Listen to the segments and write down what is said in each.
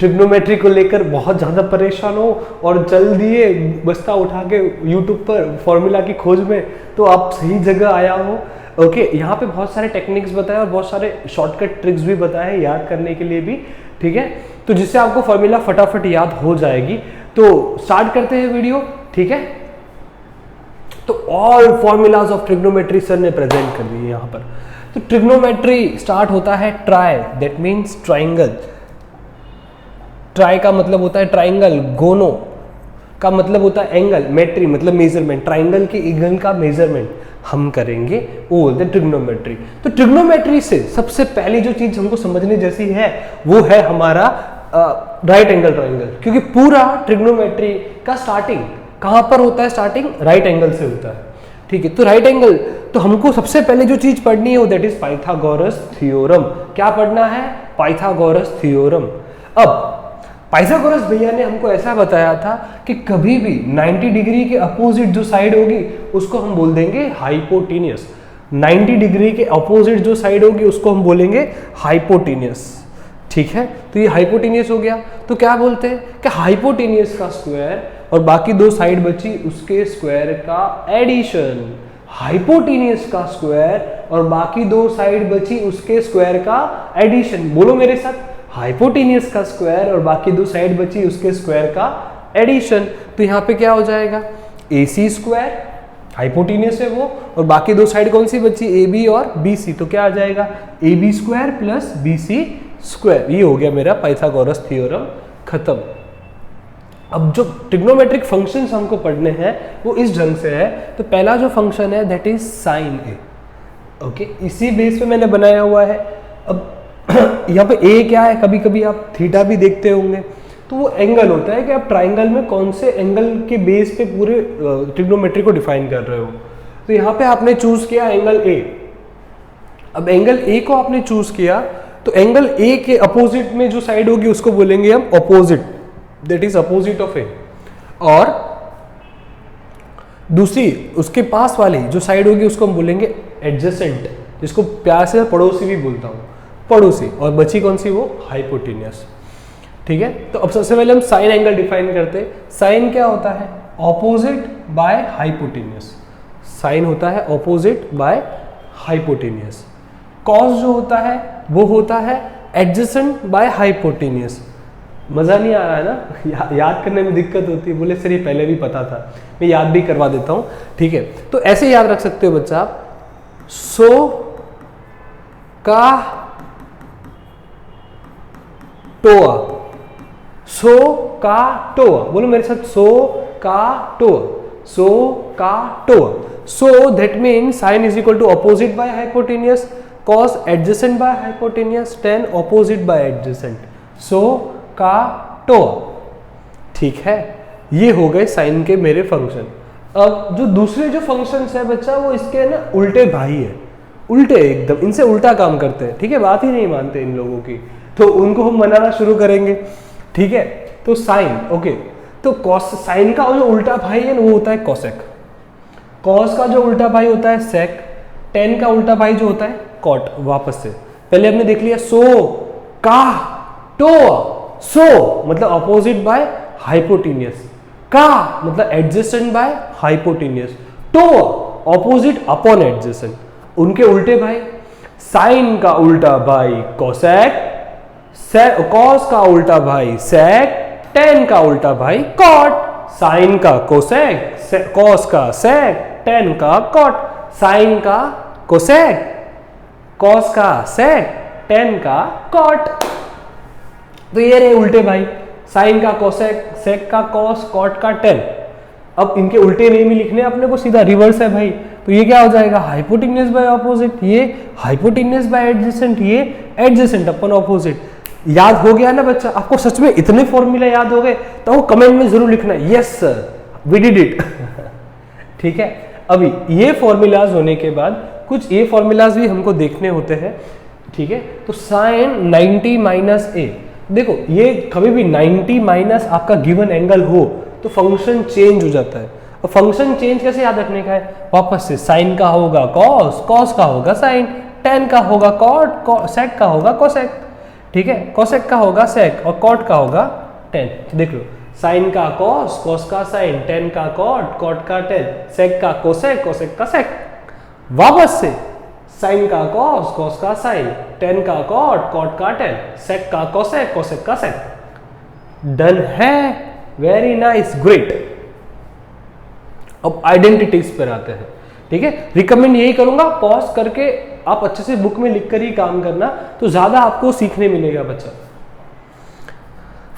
Trigonometry को लेकर बहुत ज़्यादा परेशान हो और चल दिए बस्ता उठा के यूट्यूब पर फॉर्मूला की खोज में, तो आप सही जगह आया हो। ओके, यहाँ पे बहुत सारे टेक्निक्स बताए और बहुत सारे शॉर्टकट ट्रिक्स भी बताए हैं याद करने के लिए भी, ठीक है, तो जिससे आपको फॉर्मूला फटाफट याद हो जाएगी। तो स्टार्ट करते हैं वीडियो, ठीक है। तो all formulas of trigonometry sir ने प्रेजेंट कर दिए यहाँ पर। तो ट्रिग्नोमेट्री स्टार्ट होता है try, that means triangle. Try का मतलब होता है ट्राइंगल, गोनो का मतलब होता है एंगल, मेट्री मतलब मेजरमेंट, ट्राइंगल के एंगल का मेजरमेंट हम करेंगे, वो बोलते हैं ट्रिग्नोमेट्री। तो ट्रिग्नोमेट्री से सबसे पहली जो चीज हमको समझने जैसी है वो है हमारा राइट एंगल ट्राइंगल, क्योंकि पूरा ट्रिग्नोमेट्री का स्टार्टिंग कहां पर होता है? स्टार्टिंग राइट एंगल से होता है, ठीक है। तो राइट एंगल, तो हमको सबसे पहले जो चीज पढ़नी है वो दैट इज पाइथागोरस थ्योरम। क्या पढ़ना है? Pythagoras theorem. अब पाइथागोरस भैया ने हमको ऐसा बताया था कि कभी भी 90 डिग्री के अपोजिट जो साइड होगी उसको हम बोल देंगे हाइपोटेनियस। 90 डिग्री के अपोजिट जो साइड होगी उसको हम बोलेंगे हाइपोटेनियस, ठीक है। तो ये हाइपोटेनियस हो गया। तो क्या बोलते हैं कि हाइपोटेनियस का स्क्वायर और बाकी दो साइड बची उसके स्क्वायर का एडिशन। हाइपोटेनियस का स्क्वायर और बाकी दो साइड बची उसके स्क्वायर का एडिशन। बोलो मेरे साथ, हाइपोटेनियस का स्क्वायर और बाकी दो साइड बची उसके स्क्वायर का एडिशन। तो यहाँ पे क्या हो जाएगा? AC स्क्वायर, हाइपोटेनियस है वो, और बाकी दो साइड कौन सी बची? AB और BC। तो क्या आ जाएगा? AB square plus BC square. ये हो गया मेरा पाइथागोरस थ्योरम खत्म। अब जो ट्रिग्नोमेट्रिक फंक्शंस हमको पढ़ने हैं वो इस ढंग से है। तो पहला जो फंक्शन है that is sine A, okay, इसी बेस पे मैंने बनाया हुआ है। अब यहाँ पे ए क्या है? कभी कभी आप थीटा भी देखते होंगे, तो वो एंगल होता है कि आप ट्राइंगल में कौन से एंगल के बेस पे पूरे ट्रिग्नोमेट्री को डिफाइन कर रहे हो। तो यहाँ पे आपने चूज किया एंगल ए। अब एंगल ए को आपने चूज किया तो एंगल ए के अपोजिट में जो साइड होगी उसको बोलेंगे हम opposite, that is opposite of A. और दूसरी उसके पास वाली जो साइड होगी उसको हम बोलेंगे एडजेसेंट, जिसको प्यार से पड़ोसी भी बोलता हूँ, पड़ोसी। और बची कौन सी? वो हाइपोटेनियस, ठीक है। तो अब सबसे पहले हम साइन एंगल डिफाइन करते हैं। साइन क्या होता है? Opposite by hypotenuse. साइन होता है ऑपोजिट बाय हाइपोटेनियस। कॉस जो होता है वो होता है एडजेसेंट बाय हाइपोटेनियस। मजा नहीं आ रहा है ना? याद करने में दिक्कत होती है। बोले सर ये पहले भी पता था, मैं याद भी करवा देता हूं, ठीक है। तो ऐसे याद रख सकते हो बच्चा आप, सो का टोआ, सो का टोआ। बोलो मेरे साथ, सो cah toa, soh cah toa. So that mean sine is equal to opposite by hypotenuse, cos adjacent by hypotenuse, tan opposite by adjacent, soh cah toa, ठीक है। ये हो गए साइन के मेरे फंक्शन। अब जो दूसरे जो फंक्शंस है बच्चा वो इसके ना उल्टे भाई है, उल्टे एकदम, इनसे उल्टा काम करते हैं, ठीक है। बात ही नहीं मानते इन लोगों की, तो उनको हम मनाना शुरू करेंगे, ठीक है। तो साइन, ओके, तो कॉस, साइन का जो उल्टा भाई है वो होता है कॉसेक, कॉस का जो उल्टा भाई होता है सेक, टेन का उल्टा भाई जो होता है कॉट। वापस से पहले हमने देख लिया, सो का टो, सो मतलब अपोजिट बाय हाइपोटेनियस, का मतलब एडजेसेंट बाय हाइपोटेनियस, टो अपोजिट अपॉन एडजेसेंट, उनके उल्टे भाई। साइन का उल्टा भाई कोसेक, कॉस का उल्टा भाई सेक, टेन का उल्टा भाई कॉट। साइन का कोसेक, कॉस का सेक, टेन का कॉट, साइन का कोसेक, कॉस का सेक, टेन का कॉट। तो ये रहे उल्टे भाई, साइन का कोसेक, सेक का कॉस, कॉट का टेन। अब इनके उल्टे नहीं भी लिखने अपने को, सीधा रिवर्स है भाई। तो ये क्या हो जाएगा? हाइपोटेनियस बाय ऑपोजिट, ये हाइपोटेनियस बाय एडजेसेंट, ये एडजेसेंट अपन ऑपोजिट। याद हो गया ना बच्चा? आपको सच में इतने फॉर्मूला याद हो गए? तो कमेंट में जरूर लिखना yes sir we did it, ठीक है। अभी ये फॉर्मूलाज होने के बाद कुछ ये फॉर्मूलाज भी हमको देखने होते हैं, ठीक है। तो साइन 90 माइनस ए, देखो ये कभी भी 90 माइनस आपका गिवन एंगल हो तो फंक्शन चेंज हो जाता है। और फंक्शन चेंज कैसे याद रखने का है? वापस से साइन का होगा कॉस, कॉस का होगा साइन, टेन का होगा कॉट, सेक का होगा कोसेक, ठीक है, कोसेक का होगा सेक और कॉट का होगा टेन। देख लो, साइन का कॉस, कॉस का साइन, टेन का कॉट, कॉट का टेन, सेक का कोसेक, कोसेक का सेक। वापस से साइन का कॉस, कॉस का साइन, टेन का कॉट, कॉट का टेन, सेक का कोसेक, कोसेक का सेक। डन है, वेरी नाइस, ग्रेट। अब आइडेंटिटीज पर आते हैं। ठीक है, रिकमेंड यही करूंगा, पॉज करके आप अच्छे से बुक में लिखकर ही काम करना, तो ज्यादा आपको सीखने मिलेगा बच्चा।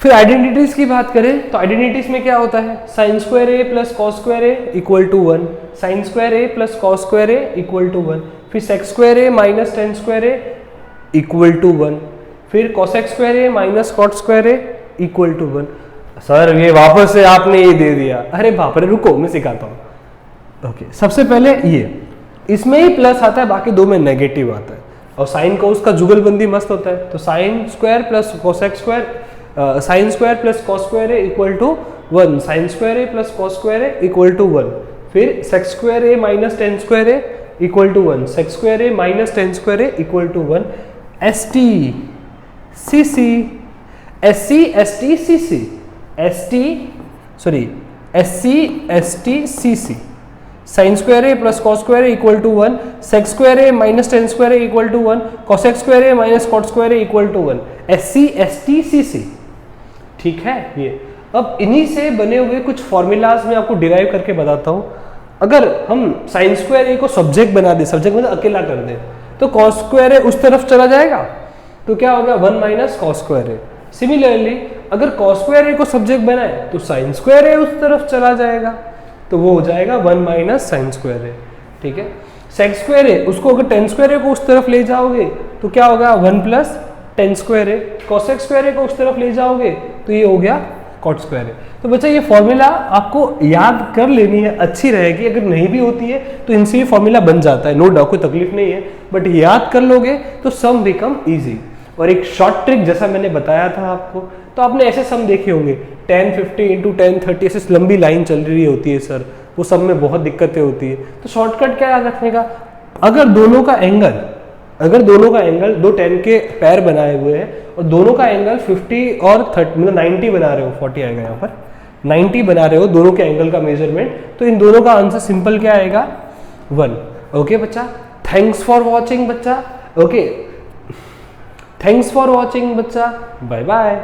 फिर आइडेंटिटीज की बात करें तो आइडेंटिटीज में क्या होता है, sine square A plus cos square A equal to 1, sine square A plus cos square A equal to 1, फिर sec square A minus tan square A equal to 1, फिर cosec square A minus cot square A equal to 1। Sir ये वापस से आपने ये दे दिया, अरे बाप रे, रुको मैं सिखाता हूँ। ओके, सबसे पहले ये, इसमें ही प्लस आता है, बाकी दो में नेगेटिव आता है, और साइन को उसका जुगलबंदी मस्त होता है। तो sine square plus cosec square, sine square plus cos square A equal to 1, sine square A plus cos square A equal to 1, फिर sec square A minus tan square A equal to 1, sec square A minus tan square A equal to 1, S T C C, S C S T C C, S T sorry S C S T C C, sine square A plus cos square A equal to 1, sec square A minus tan square A equal to 1, cosec square A minus cot square A equal to 1, S C S T C C. ठीक है, ये अब इन्हीं से बने हुए कुछ formulas मैं आपको डिराइव करके बताता हूं। अगर हम साइन स्क्वायर ए को सब्जेक्ट बना दे, सब्जेक्ट मतलब अकेला कर दे, तो कॉस स्क्वायर ए उस तरफ चला जाएगा, तो क्या होगा 1 माइनस कॉस स्क्वायर ए। सिमिलरली अगर कॉस स्क्वायर ए को सब्जेक्ट बनाए तो साइन स्क्वायर ए उस तरफ चला जाएगा, तो वो हो जाएगा 1 माइनस साइन स्क्वायर ए। ठीक है, सेक स्क्वायर ए, उसको अगर टेन स्क्वायर ए को उस तरफ ले जाओगे तो क्या होगा 1 प्लस टेन स्क्वायर ए, कॉसेक स्क्वायर ए को उस तरफ ले जाओगे तो ये हो गया कॉट स्क्वायर ए। तो बच्चा ये फॉर्मूला आपको याद कर लेनी है, अच्छी रहेगी। अगर नहीं भी होती है तो इनसे ये फॉर्मूला बन जाता है, नो डाउट, कोई तकलीफ नहीं है, बट याद कर लोगे तो सम बिकम इजी। और एक शॉर्ट ट्रिक जैसा मैंने बताया था आपको, तो आपने ऐसे सम देखे होंगे 10 50 इंटू 10 30, ऐसे लंबी लाइन चल रही होती है सर, वो सब में बहुत दिक्कतें होती है। तो शॉर्टकट क्या याद रखने का, अगर दोनों का एंगल दो 10 के पैर बनाए हुए हैं और दोनों का एंगल 50 और 30 मतलब 90 बना रहे हो, 40 आएगा यहाँ पर, 90 बना रहे हो दोनों के एंगल का मेजरमेंट, तो इन दोनों का आंसर सिंपल क्या आएगा 1। ओके बच्चा, थैंक्स फॉर वॉचिंग बच्चा, ओके थैंक्स फॉर वॉचिंग बच्चा, बाय बाय।